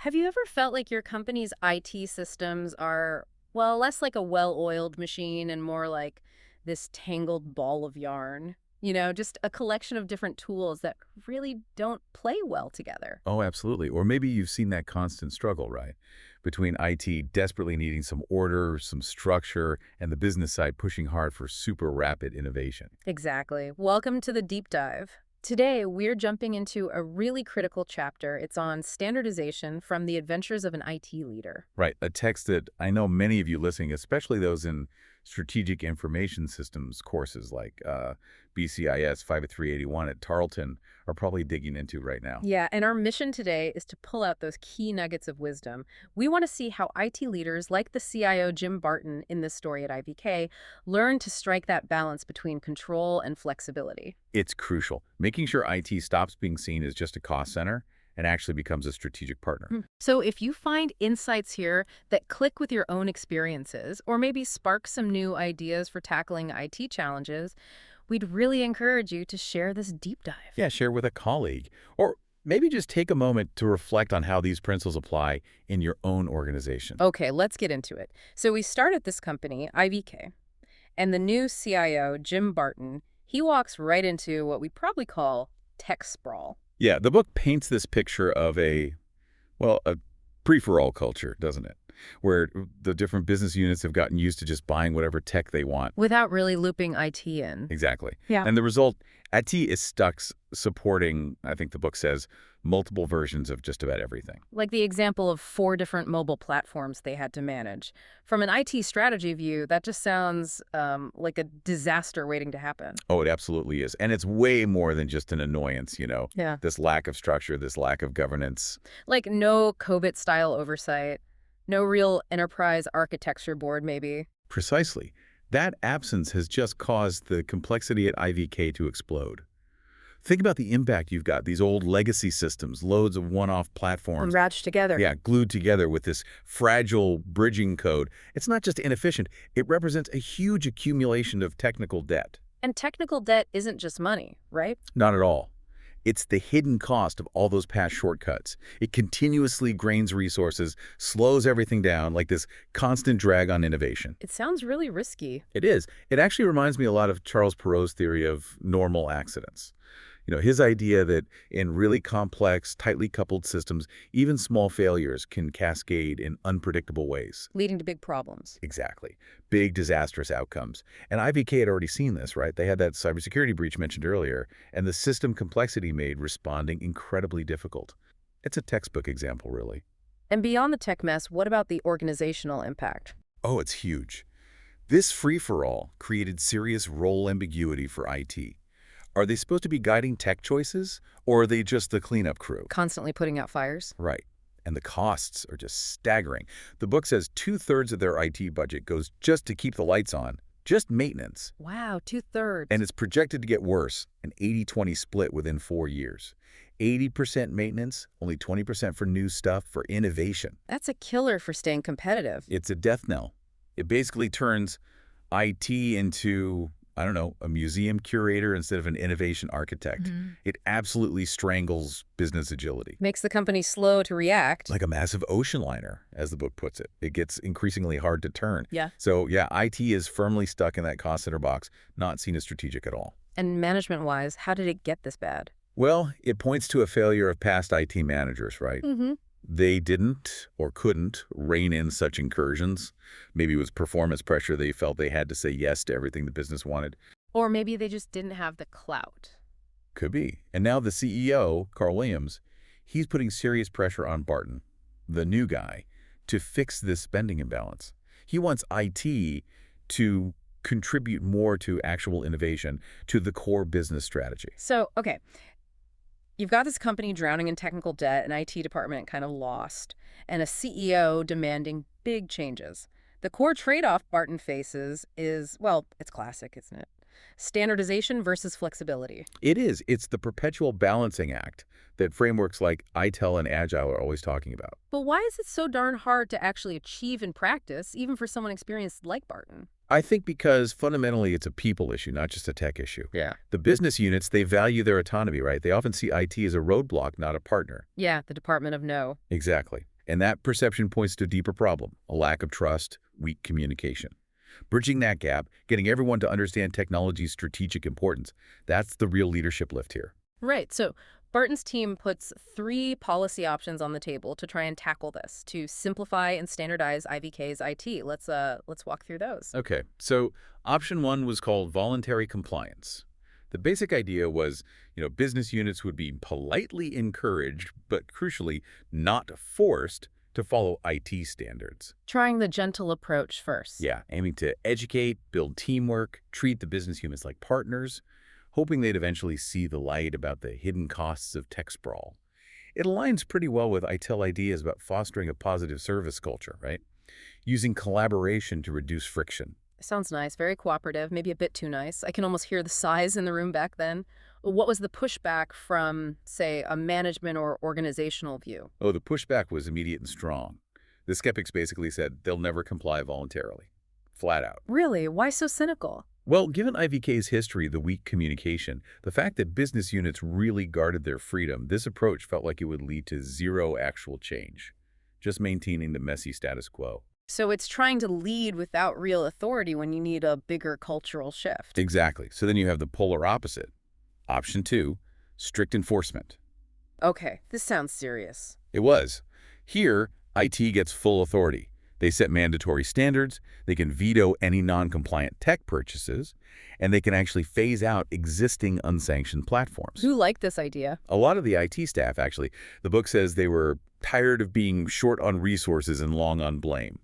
Have you ever felt like your company's IT systems are, well, less like a well-oiled machine and more like this tangled ball of yarn? Just a collection of different tools that really don't play well together. Oh, absolutely. Or maybe you've seen that constant struggle, right? Between IT desperately needing some order, some structure, and the business side pushing hard for super rapid innovation. Exactly. Welcome to the deep dive. Today, we're jumping into a really critical chapter. It's on standardization from the adventures of an IT leader. Right. A text that I know many of you listening, especially those in strategic information systems courses like BCIS 50381 at Tarleton, are probably digging into right now. Yeah, and our mission today is to pull out those key nuggets of wisdom. We want to see how IT leaders, like the CIO Jim Barton in this story at IVK, learn to strike that balance between control and flexibility. It's crucial, making sure IT stops being seen as just a cost center and actually becomes a strategic partner. So if you find insights here that click with your own experiences, or maybe spark some new ideas for tackling IT challenges, we'd really encourage you to share this deep dive. Yeah, share with a colleague. Or maybe just take a moment to reflect on how these principles apply in your own organization. Okay, let's get into it. So we start at this company, IVK, and the new CIO, Jim Barton, he walks right into what we'd probably call tech sprawl. Yeah, the book paints this picture of a free-for-all culture, doesn't it? Where the different business units have gotten used to just buying whatever tech they want. Without really looping IT in. Exactly. Yeah. And the result, IT is stuck supporting, I think the book says, multiple versions of just about everything. Like the example of 4 different mobile platforms they had to manage. From an IT strategy view, that just sounds like a disaster waiting to happen. Oh, it absolutely is. And it's way more than just an annoyance, Yeah. this lack of structure, this lack of governance. Like no COVID-style oversight, no real enterprise architecture board, maybe. Precisely. That absence has just caused the complexity at IVK to explode. Think about the impact you've got, these old legacy systems, loads of one-off platforms. Unratched together. Yeah, glued together with this fragile bridging code. It's not just inefficient, it represents a huge accumulation of technical debt. And technical debt isn't just money, right? Not at all. It's the hidden cost of all those past shortcuts. It continuously drains resources, slows everything down, like this constant drag on innovation. It sounds really risky. It is. It actually reminds me a lot of Charles Perrow's theory of normal accidents. His idea that in really complex, tightly coupled systems, even small failures can cascade in unpredictable ways. Leading to big problems. Exactly. Big, disastrous outcomes. And IVK had already seen this, right? They had that cybersecurity breach mentioned earlier, and the system complexity made responding incredibly difficult. It's a textbook example, really. And beyond the tech mess, what about the organizational impact? Oh, it's huge. This free-for-all created serious role ambiguity for IT. Are they supposed to be guiding tech choices, or are they just the cleanup crew? Constantly putting out fires? Right. And the costs are just staggering. The book says 2/3 of their IT budget goes just to keep the lights on, just maintenance. Wow, 2/3. And it's projected to get worse, an 80-20 split within 4 years. 80% maintenance, only 20% for new stuff, for innovation. That's a killer for staying competitive. It's a death knell. It basically turns IT into, I don't know, a museum curator instead of an innovation architect. It absolutely strangles business agility. Makes the company slow to react. Like a massive ocean liner, as the book puts it. It gets increasingly hard to turn. Yeah. So yeah, IT is firmly stuck in that cost center box, not seen as strategic at all. And management-wise, how did it get this bad? Well, it points to a failure of past IT managers, right? They didn't or couldn't rein in such incursions. Maybe it was performance pressure. They felt they had to say yes to everything the business wanted. Or maybe they just didn't have the clout. Could be. And now the CEO, Carl Williams, he's putting serious pressure on Barton, the new guy, to fix this spending imbalance. He wants IT to contribute more to actual innovation, to the core business strategy. So, okay, you've got this company drowning in technical debt, an IT department kind of lost, and a CEO demanding big changes. The core trade-off Barton faces is, well, it's classic, isn't it? Standardization versus flexibility. It is. It's the perpetual balancing act that frameworks like ITEL and Agile are always talking about. But why is it so darn hard to actually achieve in practice, even for someone experienced like Barton? I think because fundamentally it's a people issue, not just a tech issue. Yeah. The business units, they value their autonomy, right? They often see IT as a roadblock, not a partner. Yeah, the Department of No. Exactly. And that perception points to a deeper problem, a lack of trust, weak communication. Bridging that gap, getting everyone to understand technology's strategic importance, that's the real leadership lift here. Right. So Barton's team puts three policy options on the table to try and tackle this, to simplify and standardize IVK's IT. Let's walk through those. Okay, so option one was called voluntary compliance. The basic idea was, business units would be politely encouraged, but crucially, not forced to follow IT standards. Trying the gentle approach first. Yeah, aiming to educate, build teamwork, treat the business units like partners, hoping they'd eventually see the light about the hidden costs of tech sprawl. It aligns pretty well with ITIL ideas about fostering a positive service culture, right? Using collaboration to reduce friction. Sounds nice, very cooperative, maybe a bit too nice. I can almost hear the sighs in the room back then. What was the pushback from, say, a management or organizational view? Oh, the pushback was immediate and strong. The skeptics basically said they'll never comply voluntarily. Flat out. Really? Why so cynical? Well, given IVK's history, the weak communication, the fact that business units really guarded their freedom, this approach felt like it would lead to zero actual change, just maintaining the messy status quo. So it's trying to lead without real authority when you need a bigger cultural shift. Exactly. So then you have the polar opposite. Option two, strict enforcement. Okay, this sounds serious. It was. Here, IT gets full authority. They set mandatory standards, they can veto any non-compliant tech purchases, and they can actually phase out existing unsanctioned platforms. Who liked this idea? A lot of the IT staff, actually. The book says they were tired of being short on resources and long on blame.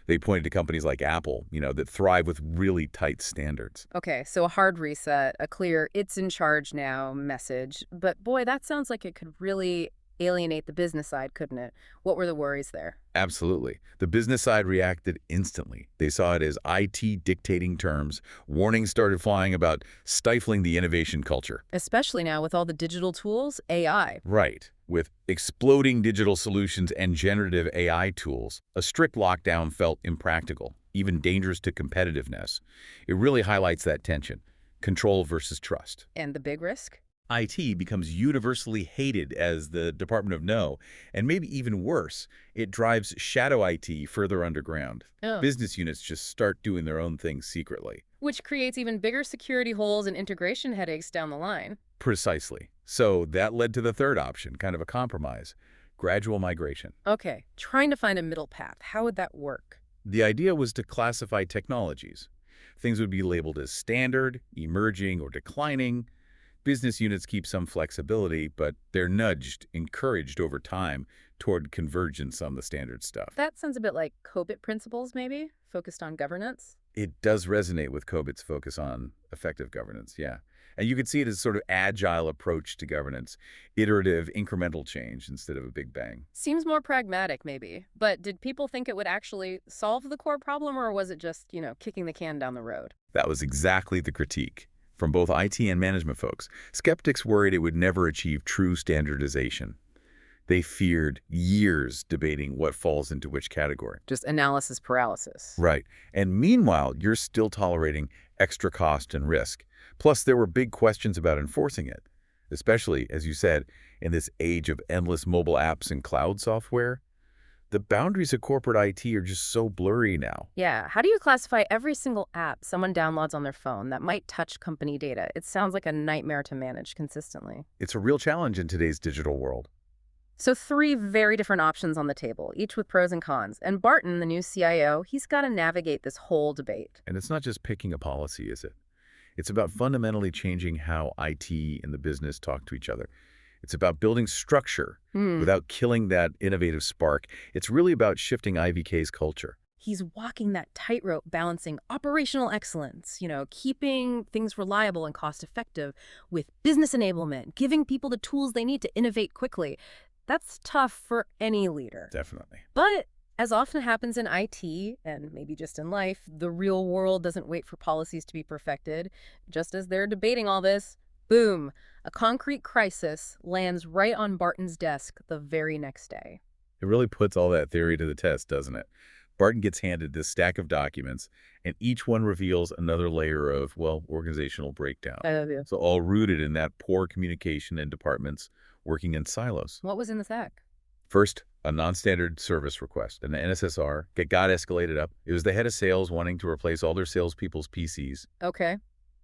They pointed to companies like Apple, that thrive with really tight standards. Okay, so a hard reset, a clear "it's in charge now" message. But boy, that sounds like it could really alienate the business side, couldn't it? What were the worries there? Absolutely. The business side reacted instantly. They saw it as IT dictating terms. Warnings started flying about stifling the innovation culture. Especially now with all the digital tools, AI. Right. With exploding digital solutions and generative AI tools, a strict lockdown felt impractical, even dangerous to competitiveness. It really highlights that tension, control versus trust. And the big risk? IT becomes universally hated as the Department of No, and maybe even worse, it drives shadow IT further underground. Oh. Business units just start doing their own things secretly. Which creates even bigger security holes and integration headaches down the line. Precisely. So that led to the third option, kind of a compromise, gradual migration. Okay, trying to find a middle path. How would that work? The idea was to classify technologies. Things would be labeled as standard, emerging, or declining. Business units keep some flexibility, but they're nudged, encouraged over time toward convergence on the standard stuff. That sounds a bit like COBIT principles, maybe, focused on governance. It does resonate with COBIT's focus on effective governance, yeah. And you could see it as sort of agile approach to governance, iterative, incremental change instead of a big bang. Seems more pragmatic, maybe. But did people think it would actually solve the core problem, or was it just, kicking the can down the road? That was exactly the critique. From both IT and management folks, skeptics worried it would never achieve true standardization. They feared years debating what falls into which category. Just analysis paralysis. Right. And meanwhile, you're still tolerating extra cost and risk. Plus, there were big questions about enforcing it, especially, as you said, in this age of endless mobile apps and cloud software. The boundaries of corporate IT are just so blurry now. Yeah, how do you classify every single app someone downloads on their phone that might touch company data? It sounds like a nightmare to manage consistently. It's a real challenge in today's digital world. So three very different options on the table, each with pros and cons. And Barton, the new CIO, he's got to navigate this whole debate. And it's not just picking a policy, is it? It's about fundamentally changing how IT and the business talk to each other. It's about building structure without killing that innovative spark. It's really about shifting IVK's culture. He's walking that tightrope, balancing operational excellence, keeping things reliable and cost-effective with business enablement, giving people the tools they need to innovate quickly. That's tough for any leader. Definitely. But as often happens in IT, and maybe just in life, the real world doesn't wait for policies to be perfected. Just as they're debating all this, boom, a concrete crisis lands right on Barton's desk the very next day. It really puts all that theory to the test, doesn't it? Barton gets handed this stack of documents, and each one reveals another layer of, well, organizational breakdown. I love you. So all rooted in that poor communication and departments working in silos. What was in the sack? First, a non-standard service request, an NSSR, got escalated up. It was the head of sales wanting to replace all their salespeople's PCs Okay.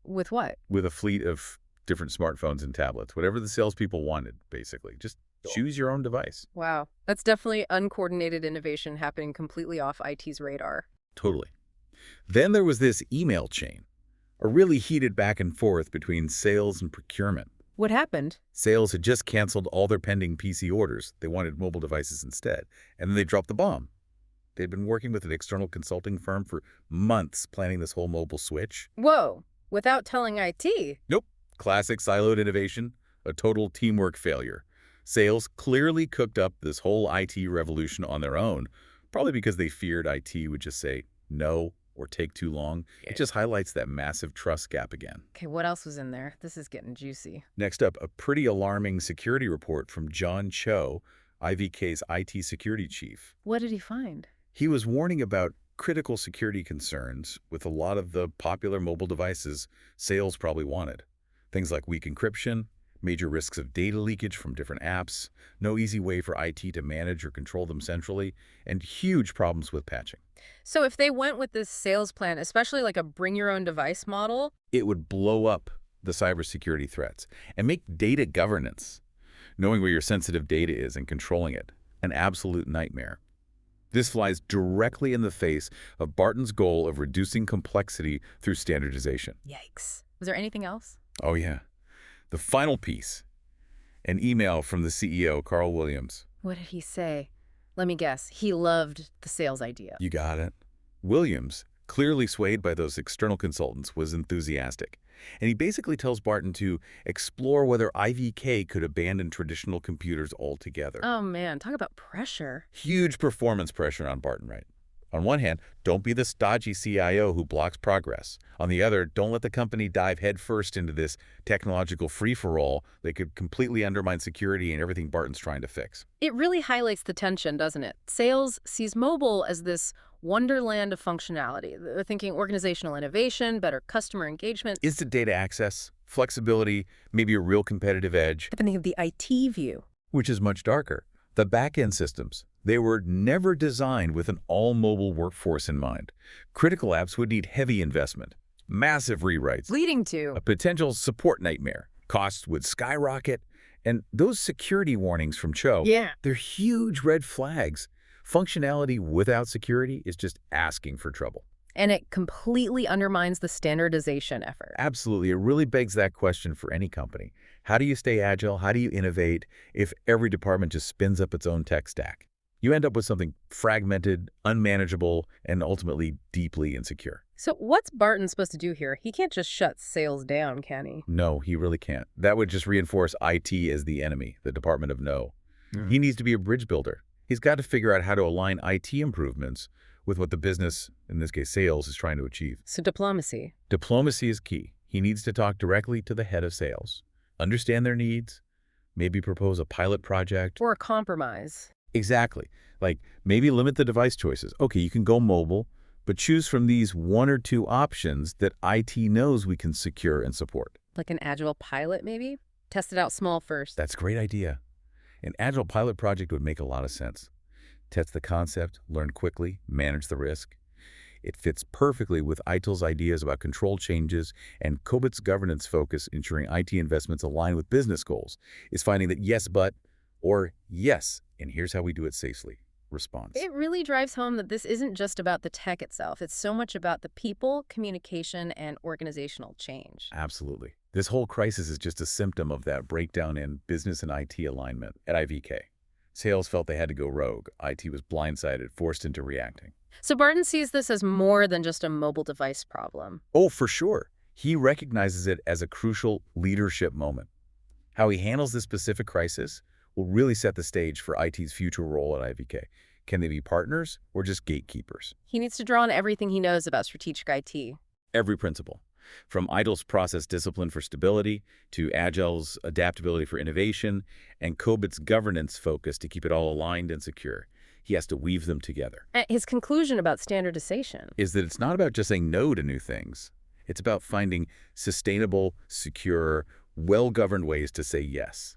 With what? with a fleet of different smartphones and tablets, whatever the salespeople wanted, basically. Just choose your own device. Wow. That's definitely uncoordinated innovation happening completely off IT's radar. Totally. Then there was this email chain, a really heated back and forth between sales and procurement. What happened? Sales had just canceled all their pending PC orders. They wanted mobile devices instead. And then they dropped the bomb. They'd been working with an external consulting firm for months planning this whole mobile switch. Whoa. Without telling IT. Nope. Classic siloed innovation, a total teamwork failure. Sales clearly cooked up this whole IT revolution on their own, probably because they feared IT would just say no or take too long. It just highlights that massive trust gap again. Okay, what else was in there? This is getting juicy. Next up, a pretty alarming security report from John Cho, IVK's IT security chief. What did he find? He was warning about critical security concerns with a lot of the popular mobile devices sales probably wanted. Things like weak encryption, major risks of data leakage from different apps, no easy way for IT to manage or control them centrally, and huge problems with patching. So if they went with this sales plan, especially like a bring-your-own-device model, It would blow up the cybersecurity threats and make data governance, knowing where your sensitive data is and controlling it, an absolute nightmare. This flies directly in the face of Barton's goal of reducing complexity through standardization. yikes. Was there anything else? Oh, yeah. The final piece, an email from the CEO, Carl Williams. What did he say? Let me guess. He loved the sales idea. You got it. Williams, clearly swayed by those external consultants, was enthusiastic. And he basically tells Barton to explore whether IVK could abandon traditional computers altogether. Oh, man. Talk about pressure. Huge performance pressure on Barton, right? On one hand, don't be the stodgy CIO who blocks progress. On the other, don't let the company dive headfirst into this technological free-for-all that could completely undermine security and everything Barton's trying to fix. It really highlights the tension, doesn't it? Sales sees mobile as this wonderland of functionality. They're thinking organizational innovation, better customer engagement. Instant data access, flexibility, maybe a real competitive edge, Depending on the IT view. which is much darker. The back-end systems, they were never designed with an all-mobile workforce in mind. Critical apps would need heavy investment, massive rewrites, Leading to a potential support nightmare. Costs would skyrocket, and those security warnings from Cho, Yeah. they're huge red flags. Functionality without security is just asking for trouble. And it completely undermines the standardization effort. Absolutely. It really begs that question for any company. How do you stay agile? How do you innovate if every department just spins up its own tech stack? You end up with something fragmented, unmanageable, and ultimately deeply insecure. So what's Barton supposed to do here? He can't just shut sales down, can he? No, he really can't. That would just reinforce IT as the enemy, the Department of No. He needs to be a bridge builder. He's got to figure out how to align IT improvements with what the business, in this case sales, is trying to achieve. So diplomacy. Diplomacy is key. He needs to talk directly to the head of sales, understand their needs, maybe propose a pilot project. Or a compromise. Exactly. Like maybe limit the device choices. Okay, you can go mobile, but choose from these one or two options that IT knows we can secure and support. Like an agile pilot, maybe? Test it out small first. That's a great idea. An agile pilot project would make a lot of sense. Test the concept, learn quickly, manage the risk. It fits perfectly with ITIL's ideas about control changes, and COBIT's governance focus, ensuring IT investments align with business goals, is finding that yes, but, or yes, and here's how we do it safely. Response. It really drives home that this isn't just about the tech itself. It's so much about the people, communication, and organizational change. Absolutely. This whole crisis is just a symptom of that breakdown in business and IT alignment at IVK. Sales felt they had to go rogue. IT was blindsided, forced into reacting. So Barton sees this as more than just a mobile device problem. Oh, for sure. He recognizes it as a crucial leadership moment. How he handles this specific crisis will really set the stage for IT's future role at IVK. Can they be partners or just gatekeepers? He needs to draw on everything he knows about strategic IT. Every principle, from ITIL's process discipline for stability to Agile's adaptability for innovation and COBIT's governance focus to keep it all aligned and secure. He has to weave them together. His conclusion about standardization. Is that it's not about just saying no to new things. It's about finding sustainable, secure, well-governed ways to say yes.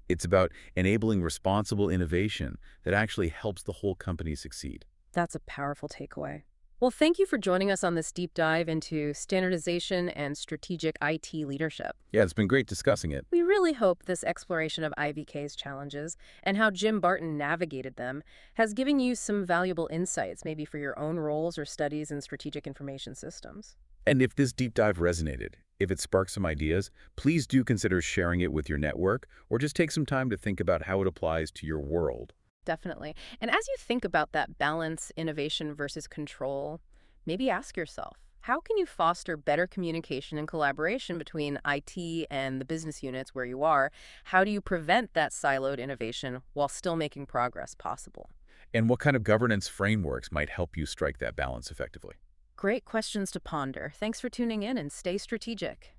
It's about enabling responsible innovation that actually helps the whole company succeed. That's a powerful takeaway. Well, thank you for joining us on this deep dive into standardization and strategic IT leadership. Yeah, it's been great discussing it. We really hope this exploration of IVK's challenges and how Jim Barton navigated them has given you some valuable insights, maybe for your own roles or studies in strategic information systems. And if this deep dive resonated, if it sparked some ideas, please do consider sharing it with your network or just take some time to think about how it applies to your world. Definitely. And as you think about that balance, innovation versus control, maybe ask yourself, how can you foster better communication and collaboration between IT and the business units where you are? How do you prevent that siloed innovation while still making progress possible? And what kind of governance frameworks might help you strike that balance effectively? Great questions to ponder. Thanks for tuning in and stay strategic.